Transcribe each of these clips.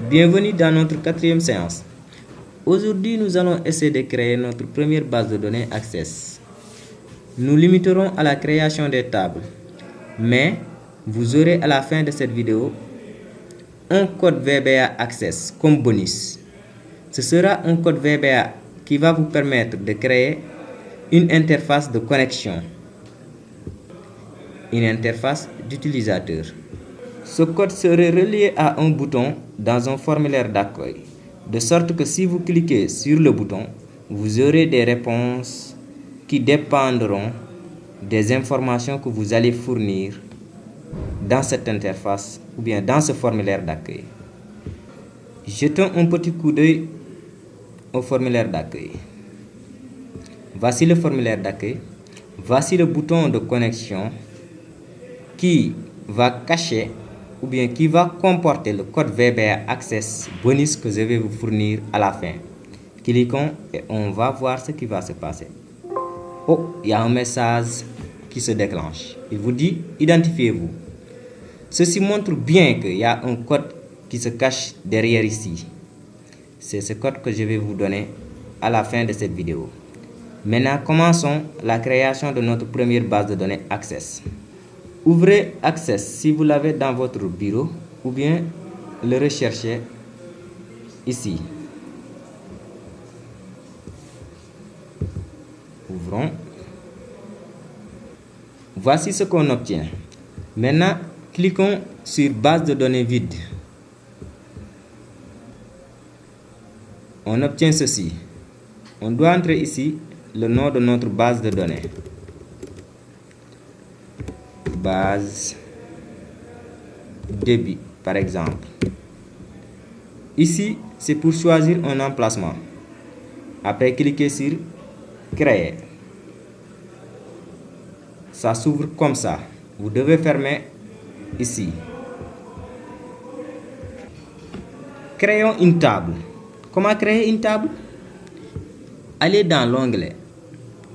Bienvenue dans notre quatrième séance. Aujourd'hui, nous allons essayer de créer notre première base de données Access. Nous limiterons à la création des tables, mais vous aurez à la fin de cette vidéo un code VBA Access comme bonus. Ce sera un code VBA qui va vous permettre de créer une interface de connexion, une interface d'utilisateur. Ce code serait relié à un bouton dans un formulaire d'accueil, de sorte que si vous cliquez sur le bouton, vous aurez des réponses qui dépendront des informations que vous allez fournir dans cette interface ou bien dans ce formulaire d'accueil. Jetons un petit coup d'œil au formulaire d'accueil. Voici le formulaire d'accueil. Voici le bouton de connexion qui va cacher ou bien qui va comporter le code VBA Access bonus que je vais vous fournir à la fin. Cliquons et on va voir ce qui va se passer. Oh, il y a un message qui se déclenche. Il vous dit identifiez-vous. Ceci montre bien qu'il y a un code qui se cache derrière ici. C'est ce code que je vais vous donner à la fin de cette vidéo. Maintenant, commençons la création de notre première base de données Access. Ouvrez Access si vous l'avez dans votre bureau ou bien le recherchez ici. Ouvrons. Voici ce qu'on obtient. Maintenant, cliquons sur base de données vide. On obtient ceci. On doit entrer ici le nom de notre base de données. Base débit, par exemple. Ici, c'est pour choisir un emplacement. Après, cliquez sur créer. Ça s'ouvre comme ça. Vous devez fermer ici. Créons une table. Comment créer une table? Allez dans l'onglet,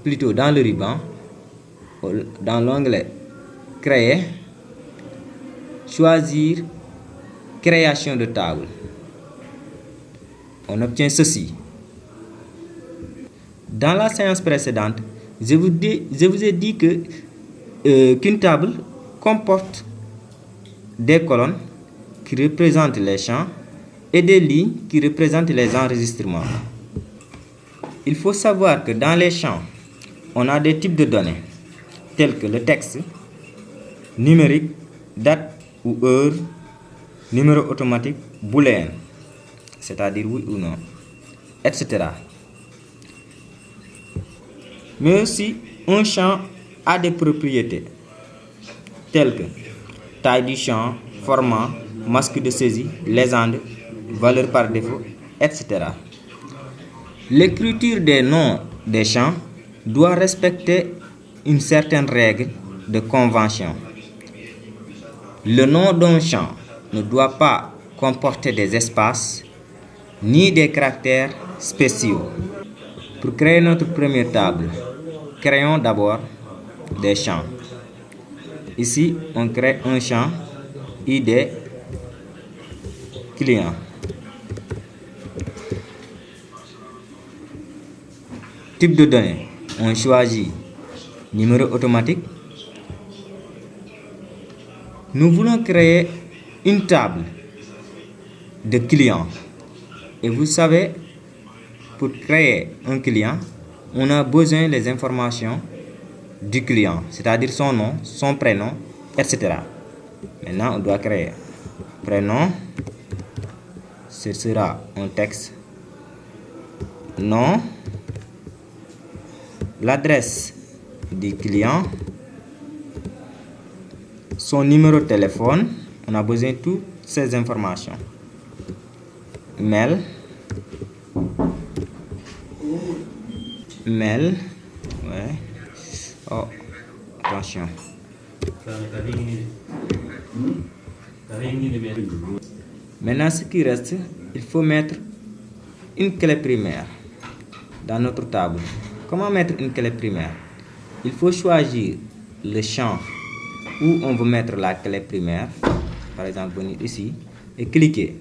plutôt dans le ruban, dans l'onglet créer, choisir création de table. On obtient ceci. Dans la séance précédente, je vous ai dit qu'une table comporte des colonnes qui représentent les champs et des lignes qui représentent les enregistrements. Il faut savoir que dans les champs, on a des types de données tels que le texte, numérique, date ou heure, numéro automatique, booléen, c'est-à-dire oui ou non, etc. Mais aussi, un champ a des propriétés telles que taille du champ, format, masque de saisie, légende, valeur par défaut, etc. L'écriture des noms des champs doit respecter une certaine règle de convention. Le nom d'un champ ne doit pas comporter des espaces ni des caractères spéciaux. Pour créer notre première table, créons d'abord des champs. Ici, on crée un champ ID client. Type de données, on choisit numéro automatique. Nous voulons créer une table de clients. Et vous savez, pour créer un client, on a besoin des informations du client, c'est-à-dire son nom, son prénom, etc. Maintenant, on doit créer prénom, ce sera un texte, nom, l'adresse du client, son numéro de téléphone, on a besoin de toutes ces informations, mail, ouais, oh, attention. Maintenant, ce qui reste, il faut mettre une clé primaire dans notre table. Comment mettre une clé primaire? Il faut choisir le champ où on veut mettre la clé primaire. Par exemple, venir ici et cliquer.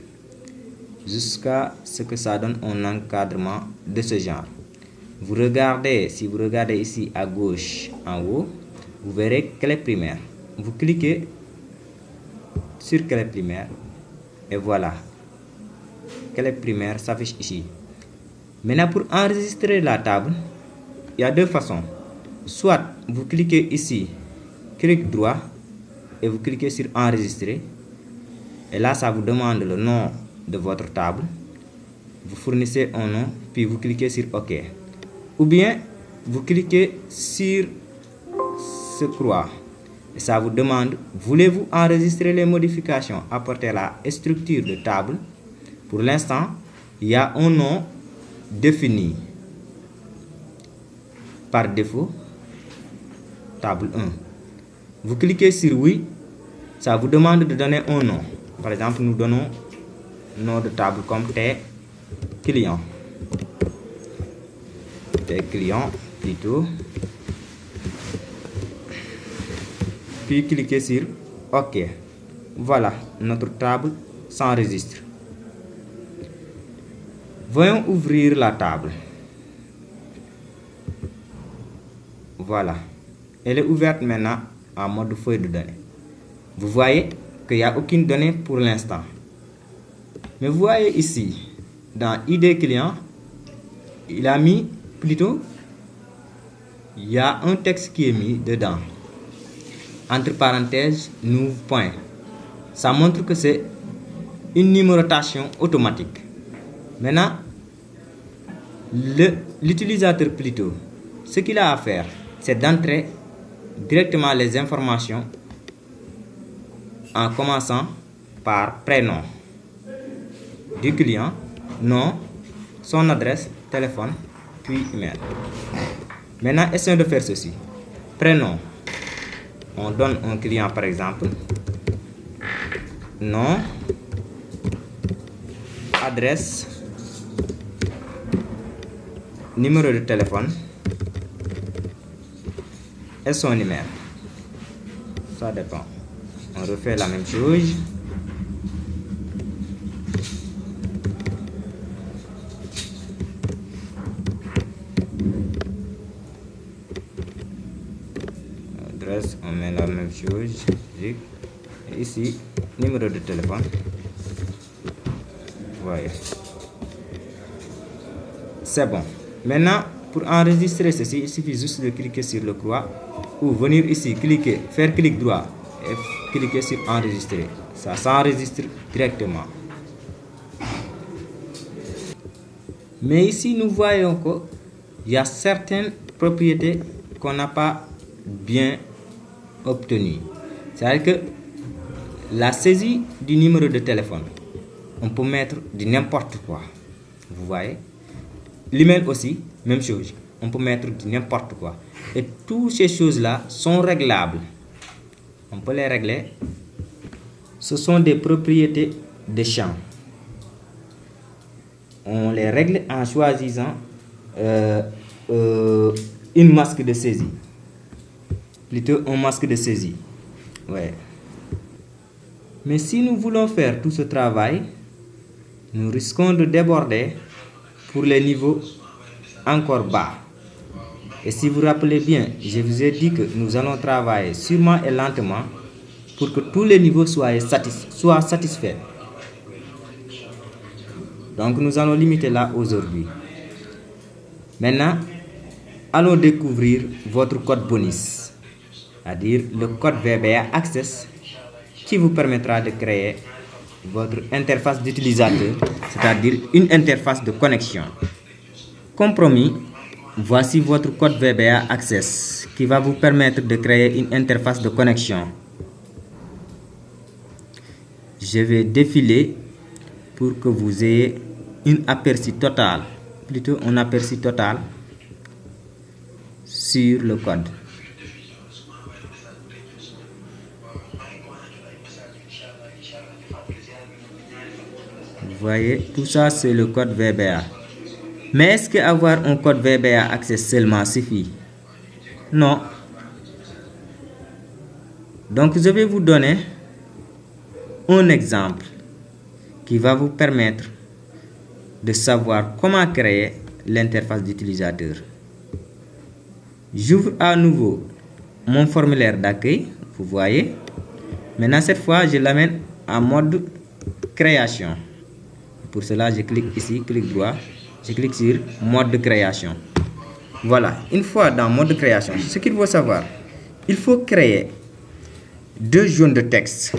jusqu'à ce que ça donne un encadrement de ce genre. Vous regardez, si vous regardez ici à gauche en haut, vous verrez clé primaire. Vous cliquez sur clé primaire et voilà, clé primaire s'affiche ici. Maintenant, pour enregistrer la table, il y a deux façons. Soit vous cliquez ici, clic droit, et vous cliquez sur enregistrer. Et là, ça vous demande le nom de votre table. Vous fournissez un nom, puis vous cliquez sur OK. Ou bien, vous cliquez sur ce croix. Et ça vous demande, voulez-vous enregistrer les modifications apportées à la structure de table? Pour l'instant, il y a un nom défini. Par défaut, table 1. Vous cliquez sur oui, ça vous demande de donner un nom. Par exemple, nous donnons nom de table comme T client. T client plutôt. Puis cliquez sur OK. Voilà, notre table s'enregistre. Voyons ouvrir la table. Voilà, elle est ouverte maintenant en mode feuille de données. Vous voyez qu'il n'y a aucune donnée pour l'instant. Mais vous voyez ici, dans ID client, il a mis plutôt, il y a un texte qui est mis dedans. Entre parenthèses, nouveau point. Ça montre que c'est une numérotation automatique. Maintenant, l'utilisateur plutôt, ce qu'il a à faire, c'est d'entrer directement les informations en commençant par prénom du client, nom, son adresse, téléphone, puis email. Maintenant, essayons de faire ceci. Prénom, on donne un client par exemple, nom, adresse, numéro de téléphone et son email. Ça dépend. On refait la même chose. Adresse, on met la même chose. Et ici, numéro de téléphone. Voyez. C'est bon. Maintenant, pour enregistrer ceci, il suffit juste de cliquer sur le croix ou venir ici, cliquer, faire clic droit et cliquer sur enregistrer. Ça s'enregistre directement. Mais ici, nous voyons qu'il y a certaines propriétés qu'on n'a pas bien obtenues. C'est-à-dire que la saisie du numéro de téléphone, on peut mettre de n'importe quoi. Vous voyez? L'email aussi, même chose. On peut mettre de n'importe quoi. Et toutes ces choses-là sont réglables. On peut les régler. Ce sont des propriétés de champ. On les règle en choisissant une masque de saisie. Plutôt un masque de saisie. Ouais. Mais si nous voulons faire tout ce travail, nous risquons de déborder pour les niveaux encore bas. Et si vous vous rappelez bien, je vous ai dit que nous allons travailler sûrement et lentement pour que tous les niveaux soient satisfaits. Donc nous allons limiter là aujourd'hui. Maintenant, allons découvrir votre code bonus, c'est-à-dire le code VBA Access qui vous permettra de créer votre interface d'utilisateur, c'est-à-dire une interface de connexion. Compromis, voici votre code VBA Access qui va vous permettre de créer une interface de connexion. Je vais défiler pour que vous ayez un aperçu total sur le code. Vous voyez, tout ça c'est le code VBA. Mais est-ce qu'avoir un code VBA Access seulement suffit? Non. Donc je vais vous donner un exemple qui va vous permettre de savoir comment créer l'interface d'utilisateur. J'ouvre à nouveau mon formulaire d'accueil, vous voyez. Maintenant, cette fois, je l'amène en mode création. Pour cela, je clique ici, clic droit, je clique sur mode de création. Voilà, une fois dans mode création, ce qu'il faut savoir, il faut créer 2 jaunes de texte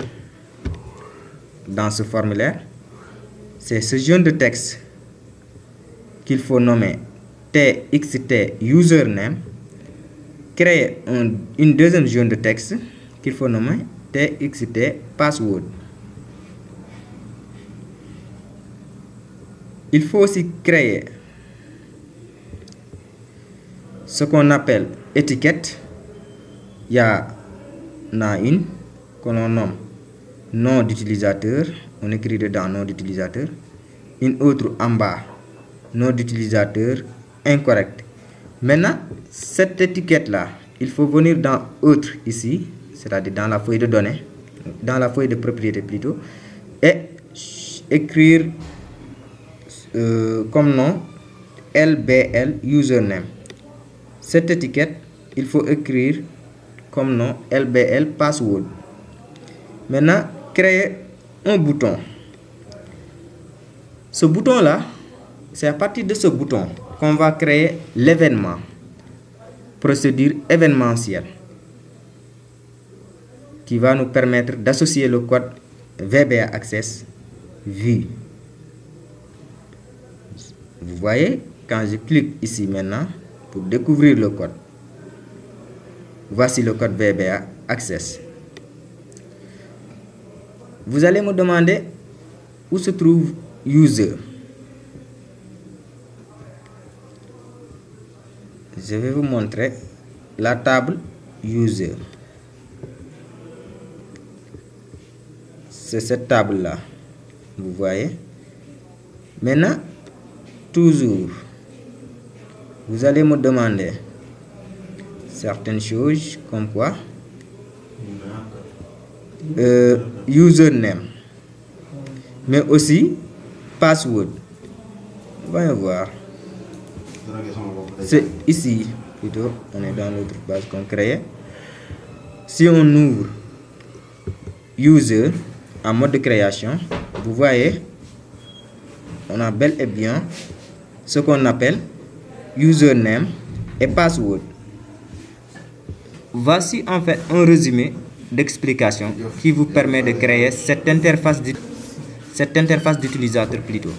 dans ce formulaire. C'est ce jaune de texte qu'il faut nommer TXT username. Créer une deuxième jaune de texte qu'il faut nommer TXT password. Il faut aussi créer ce qu'on appelle étiquette. Il y en a une que l'on nomme nom d'utilisateur. On écrit dedans nom d'utilisateur. Une autre en bas, nom d'utilisateur incorrect. Maintenant, cette étiquette-là, il faut venir dans autre ici, c'est-à-dire dans la feuille de données, dans la feuille de propriété plutôt, et écrire comme nom LBL username. Cette étiquette, il faut écrire comme nom LBL password. Maintenant, créer un bouton. Ce bouton-là, c'est à partir de ce bouton qu'on va créer l'événement. Procédure événementielle qui va nous permettre d'associer le code VBA Access Vue. Vous voyez, quand je clique ici maintenant pour découvrir le code, voici le code VBA Access. Vous allez me demander où se trouve User. Je vais vous montrer la table User. C'est cette table-là. Vous voyez. Maintenant, toujours, vous allez me demander certaines choses comme quoi username, mais aussi password. Voyons voir. C'est ici, plutôt, on est dans l'autre base qu'on crée. Si on ouvre user en mode de création, vous voyez, on a bel et bien ce qu'on appelle username et password. Voici en fait un résumé d'explication qui vous permet de créer cette interface d'utilisateur plutôt.